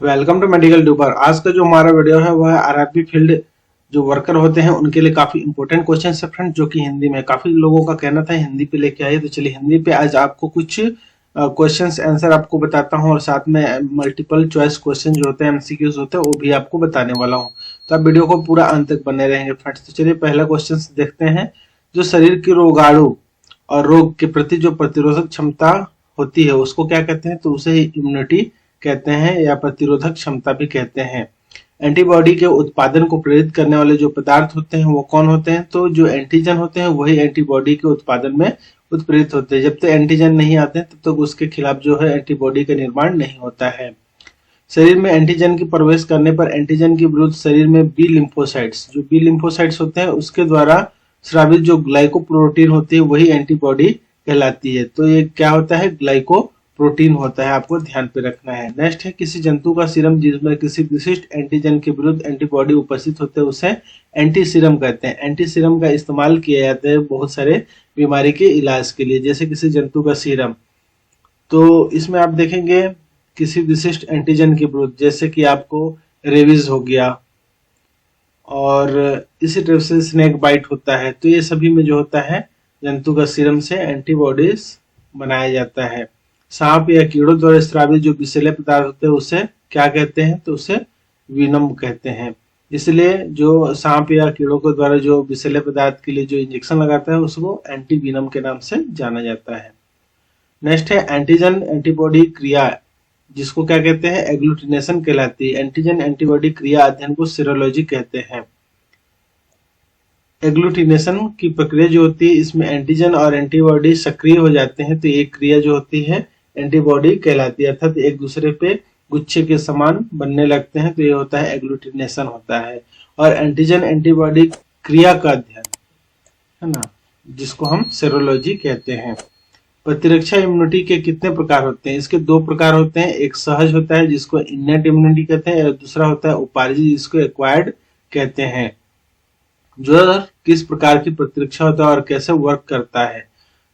Welcome to medical tuber. आज का जो हमारा वीडियो है वह आरआरबी फील्ड जो वर्कर होते हैं उनके लिए काफी इंपॉर्टेंट क्वेश्चन है फ्रेंड, जो कि हिंदी में काफी लोगों का कहना था हिंदी पे लेके आइए। तो चलिए हिंदी पे आज आपको कुछ क्वेश्चंस आंसर आपको बताता हूं और साथ में मल्टीपल चॉइस क्वेश्चन जो होते हैं एमसीक्यूज होते हैं वो भी आपको बताने वाला हूं। तो आप वीडियो को पूरा अंत तक बने रहेंगे फ्रेंड्स। तो चलिए पहला क्वेश्चन देखते हैं। जो शरीर की रोगाणु और रोग के प्रति जो प्रतिरोधक क्षमता होती है उसको क्या कहते हैं? तो उसे इम्यूनिटी कहते हैं या प्रतिरोधक क्षमता भी कहते हैं। एंटीबॉडी के उत्पादन को प्रेरित करने वाले जो पदार्थ होते हैं वो कौन होते हैं? तो जो एंटीजन होते हैं वही एंटीबॉडी के उत्पादन में उत्प्रेरित होते हैं। जब तक एंटीजन नहीं आते तब तक उसके खिलाफ जो है एंटीबॉडी का निर्माण नहीं होता है। शरीर में एंटीजन की प्रवेश करने पर एंटीजन के विरुद्ध शरीर में बी लिम्फोसाइट्स जो बी लिम्फोसाइट्स होते हैं उसके द्वारा स्रावित जो ग्लाइकोप्रोटीन होती है वही एंटीबॉडी कहलाती है। तो ये क्या होता है? ग्लाइकोप्रोटीन होता है, आपको ध्यान पे रखना है। नेक्स्ट है किसी जंतु का सीरम जिसमें किसी विशिष्ट एंटीजन के विरुद्ध एंटीबॉडी उपस्थित होते हैं उसे एंटी सीरम कहते हैं। एंटी सीरम का इस्तेमाल किया जाता है बहुत सारे बीमारी के इलाज के लिए, जैसे किसी जंतु का सीरम। तो इसमें आप देखेंगे किसी विशिष्ट एंटीजन के विरुद्ध, जैसे कि आपको रेबीज हो गया और इसी तरह से स्नेक बाइट होता है। तो ये सभी में जो होता है जंतु का सीरम से एंटीबॉडीज बनाया जाता है। सांप या कीड़ों द्वारा स्रावित जो विषैले पदार्थ होते हैं उसे क्या कहते हैं? तो उसे विनम कहते हैं। इसलिए जो सांप या कीड़ों के द्वारा जो विषैले पदार्थ के लिए जो इंजेक्शन लगाता है उसको एंटी विनम के नाम से जाना जाता है। नेक्स्ट है एंटीजन एंटीबॉडी क्रिया, जिसको क्या कहते हैं? एग्लूटिनेशन कहलाती है। एंटीजन एंटीबॉडी क्रिया अध्ययन को सीरोलॉजी कहते हैं। एग्लूटिनेशन की प्रक्रिया जो होती है इसमें एंटीजन और एंटीबॉडी सक्रिय हो जाते हैं, तो एक क्रिया जो होती है एंटीबॉडी कहलाती है, अर्थात एक दूसरे पे गुच्छे के समान बनने लगते हैं, तो ये होता है एग्लूटिनेशन होता है। और एंटीजन एंटीबॉडी क्रिया का अध्ययन है ना, जिसको हम सेरोलॉजी कहते हैं। प्रतिरक्षा इम्यूनिटी के कितने प्रकार होते हैं? इसके दो प्रकार होते हैं। एक सहज होता है जिसको इन्नेट इम्यूनिटी कहते हैं और दूसरा होता है उपार्जित जिसको एक्वायर्ड कहते हैं। जो किस प्रकार की प्रतिरक्षा होता है और कैसे वर्क करता है?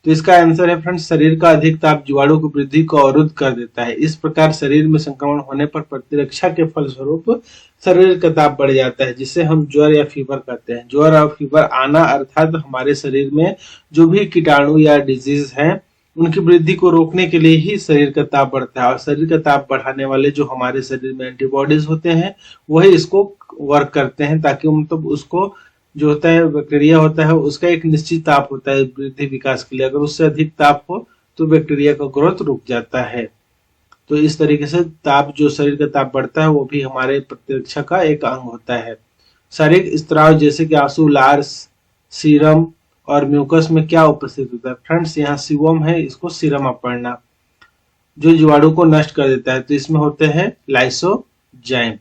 तो इसका आंसर है फ्रेंड्स, शरीर का अधिक ताप जीवाणु की वृद्धि को अवरुद्ध कर देता है। इस प्रकार शरीर में संक्रमण होने पर प्रतिरक्षा के फलस्वरूप शरीर का ताप बढ़ जाता है, जिसे हम ज्वर या फीवर कहते हैं। ज्वर और फीवर आना अर्थात हमारे शरीर में जो भी कीटाणु या डिजीज है उनकी वृद्धि को रोकने के लिए ही शरीर का ताप बढ़ता है। और शरीर का ताप बढ़ाने वाले जो हमारे शरीर में एंटीबॉडीज होते हैं वही इसको वर्क करते हैं, ताकि मतलब उसको जो होता है बैक्टीरिया होता है उसका एक निश्चित ताप होता है वृद्धि विकास के लिए। अगर उससे अधिक ताप हो तो बैक्टीरिया का ग्रोथ रुक जाता है। तो इस तरीके से ताप जो शरीर का ताप बढ़ता है वो भी हमारे प्रतिरक्षा का एक अंग होता है। शारीरिक स्त्राव जैसे कि आंसू, लार, सीरम और म्यूकस में क्या उपस्थित होता है? फ्रेंड्स यहाँ सीवम है, इसको सीरम आप पढ़ना, जो जीवाणु को नष्ट कर देता है। तो इसमें होते हैं लाइसोजाइम।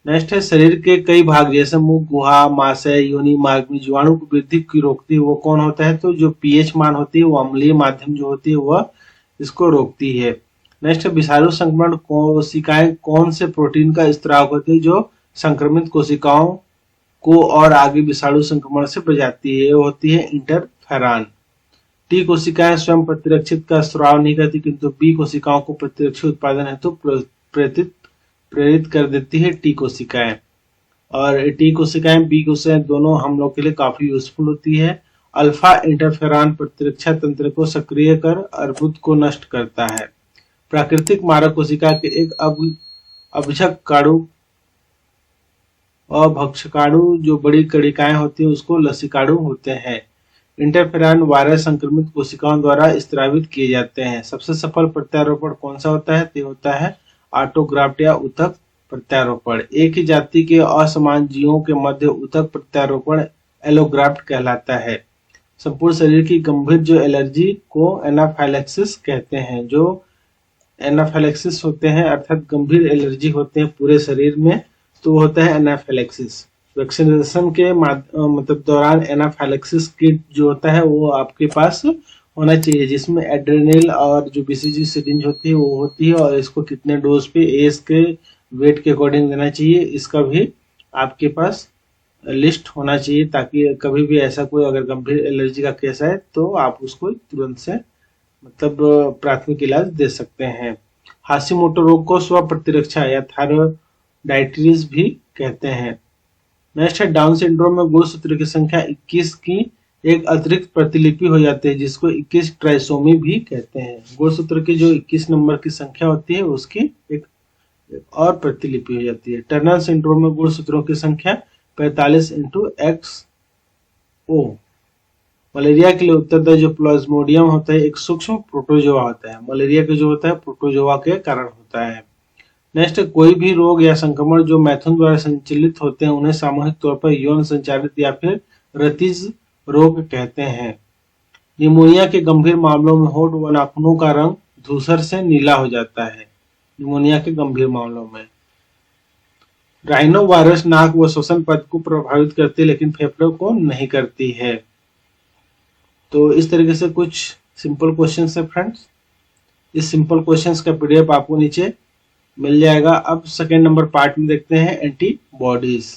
नेक्स्ट है शरीर के कई भाग जैसे मुख, गुहा, माशय, योनि मार्ग में जीवाणु की वृद्धि की रोकती है वो कौन होता है? तो जो पीएच मान होती है वो अम्लीय माध्यम जो होती है वह इसको रोकती है। नेक्स्ट है विषाणु संक्रमण कोशिकाएं कौन से प्रोटीन का स्त्राव करती है जो संक्रमित कोशिकाओं को और आगे विषाणु संक्रमण से बचाती है? होती है इंटरफेरॉन। टी कोशिकाएं स्वयं प्रतिरक्षित का स्राव नहीं करती, किंतु बी कोशिकाओं को प्रतिरक्षी उत्पादन हेतु प्रेरित कर देती है टी कोशिकाएं। और टी कोशिकाएं बी कोशिकाएं दोनों हम लोग के लिए काफी यूजफुल होती है। अल्फा इंटरफेरॉन प्रतिरक्षा तंत्र को सक्रिय कर अर्बुद को नष्ट करता है। प्राकृतिक मारक कोशिका के एक अभक्षकाणु और भक्षकाणु जो बड़ी कणिकाएं होती है उसको लसिकाणु होते हैं। इंटरफेरॉन वायरस संक्रमित कोशिकाओं द्वारा स्त्रावित किए जाते हैं। सबसे सफल प्रत्यारोपण कौन सा होता है? तो होता है ऑटोग्राफ्ट या ऊतक प्रत्यारोपण। एक ही जाति के असमान जीवों के मध्य ऊतक प्रत्यारोपण एलोग्राफ्ट कहलाता है। संपूर्ण शरीर की गंभीर जो एलर्जी को एनाफाइलैक्सिस कहते हैं। जो एनाफाइलैक्सिस होते हैं अर्थात गंभीर एलर्जी होते हैं पूरे शरीर में, तो वो होता है एनाफाइलैक्सिस। वैक्सीनेशन के मतलब दौरान एनाफाइलैक्सिस किट जो होता है वो आपके पास होना चाहिए, जिसमें एड्रेनल और जो बीसीजी सिरिंज होती है वो होती है, और इसको कितने डोज पे एज के वेट के अकॉर्डिंग देना चाहिए इसका भी आपके पास लिस्ट होना चाहिए, ताकि कभी भी ऐसा कोई अगर गंभीर एलर्जी का केस है तो आप उसको तुरंत से मतलब प्राथमिक इलाज दे सकते हैं। हाशिमोटो रोग को स्व प्रतिरक्षा या थायरॉयडाइटिस भी कहते हैं। नेक्स्ट है डाउन सिंड्रोम में गुणसूत्र की संख्या 21 की एक अतिरिक्त प्रतिलिपि हो जाती है, जिसको 21 ट्राइसोमी भी कहते हैं। गुणसूत्र की जो 21 नंबर की संख्या होती है उसकी एक और प्रतिलिपि हो जाती है। टर्नर सिंड्रोम में गुणसूत्रों की संख्या 45 × XO। मलेरिया के लिए उत्तरदायी जो प्लाज्मोडियम होता है एक सूक्ष्म प्रोटोजोआ होता है। मलेरिया के जो होता है प्रोटोजोआ के कारण होता है। नेक्स्ट, कोई भी रोग या संक्रमण जो मैथुन द्वारा संचालित होते हैं उन्हें सामूहिक तौर पर यौन संचालित या फिर रतिज रोग कहते हैं। निमोनिया के गंभीर मामलों में होठ व नाखूनों का रंग धूसर से नीला हो जाता है। निमोनिया के गंभीर मामलों में राइनो वायरस नाक व श्वसन पथ को प्रभावित करती है लेकिन फेफड़ों को नहीं करती है। तो इस तरीके से कुछ सिंपल क्वेश्चंस है फ्रेंड्स। इस सिंपल क्वेश्चंस का पीडीएफ आपको नीचे मिल जाएगा। अब सेकेंड नंबर पार्ट में देखते हैं एंटीबॉडीज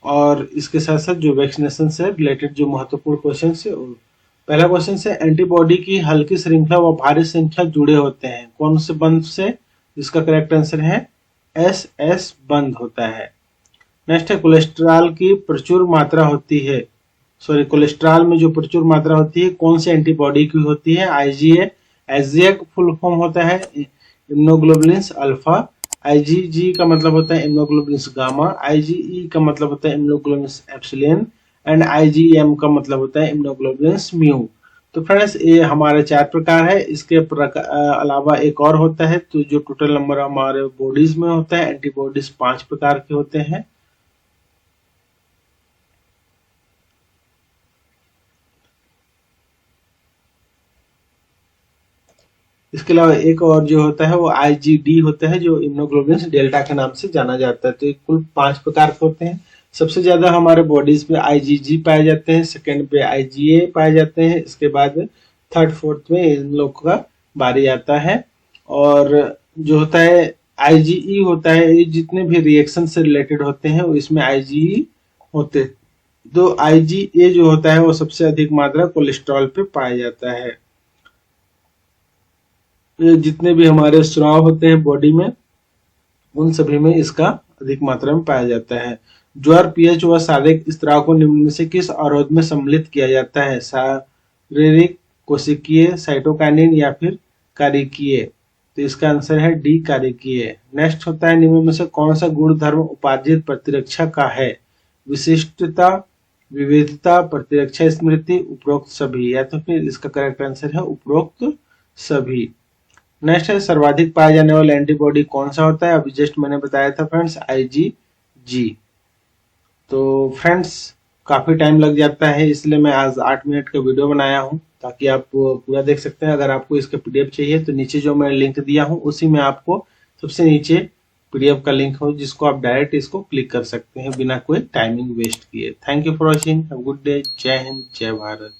और इसके साथ साथ जो वैक्सीनेशन से रिलेटेड जो महत्वपूर्ण क्वेश्चन है। पहला क्वेश्चन है एंटीबॉडी की हल्की श्रृंखला व भारी श्रृंखला जुड़े होते हैं कौन से बंध से? इसका करेक्ट आंसर है SS बंध होता है। नेक्स्ट है कोलेस्ट्रॉल की प्रचुर मात्रा होती है, कोलेस्ट्रॉल में जो प्रचुर मात्रा होती है कौन से एंटीबॉडी की होती है? IgA। IgA का फुल फॉर्म होता है इम्यूनोग्लोबुलिन अल्फा। IgG का मतलब होता है इम्यूनोग्लोबुलिन गामा। IgE का मतलब होता है इम्यूनोग्लोबुलिन एप्सिलॉन एंड IgM का मतलब होता है इम्यूनोग्लोबुलिन म्यू। तो फ्रेंड्स ये हमारे 4 प्रकार है। इसके अलावा एक और होता है, तो जो टोटल नंबर हमारे बॉडीज में होता है एंटीबॉडीज 5 प्रकार के होते हैं। इसके अलावा एक और जो होता है वो IgD होता है जो इम्यूनोग्लोबुलिन डेल्टा के नाम से जाना जाता है। तो कुल 5 प्रकार के होते हैं। सबसे ज्यादा हमारे बॉडीज पे IgG पाए जाते हैं, सेकंड पे IgA पाए जाते हैं, इसके बाद थर्ड फोर्थ में इन लोग का बारी आता है। और जो होता है IgE होता है ये जितने भी रिएक्शन से रिलेटेड होते हैं इसमें IgE होते हैं। तो IgA जो होता है वो सबसे अधिक मात्रा कोलेस्ट्रॉल पे पाया जाता है। जितने भी हमारे स्राव होते हैं बॉडी में उन सभी में इसका अधिक मात्रा में पाया जाता है। ज्वर, पीएच व शारीरिक स्त्राव को निम्न में से किस अवरोध में सम्मिलित किया जाता है? शारीरिक, कोशिकीय, साइटोकाइनिन या फिर कारिकीय? तो इसका आंसर है डी कारिकीय। नेक्स्ट होता है निम्न में से कौन सा गुण धर्म उपार्जित प्रतिरक्षा का है? विशिष्टता, विविधता, प्रतिरक्षा स्मृति, उपरोक्त सभी, या तो फिर इसका करेक्ट आंसर है उपरोक्त सभी। नेक्स्ट है सर्वाधिक पाया जाने वाला एंटीबॉडी कौन सा होता है? अभी जस्ट मैंने बताया था फ्रेंड्स IgG। तो फ्रेंड्स काफी टाइम लग जाता है इसलिए मैं आज 8 मिनट का वीडियो बनाया हूं ताकि आप पूरा देख सकते हैं। अगर आपको इसका पीडीएफ चाहिए तो नीचे जो मैं लिंक दिया हूं उसी में आपको सबसे नीचे पीडीएफ का लिंक हो जिसको आप डायरेक्ट इसको क्लिक कर सकते हैं बिना कोई टाइमिंग वेस्ट किए। Thank you for watching. Have a good day. जय हिंद, जय भारत।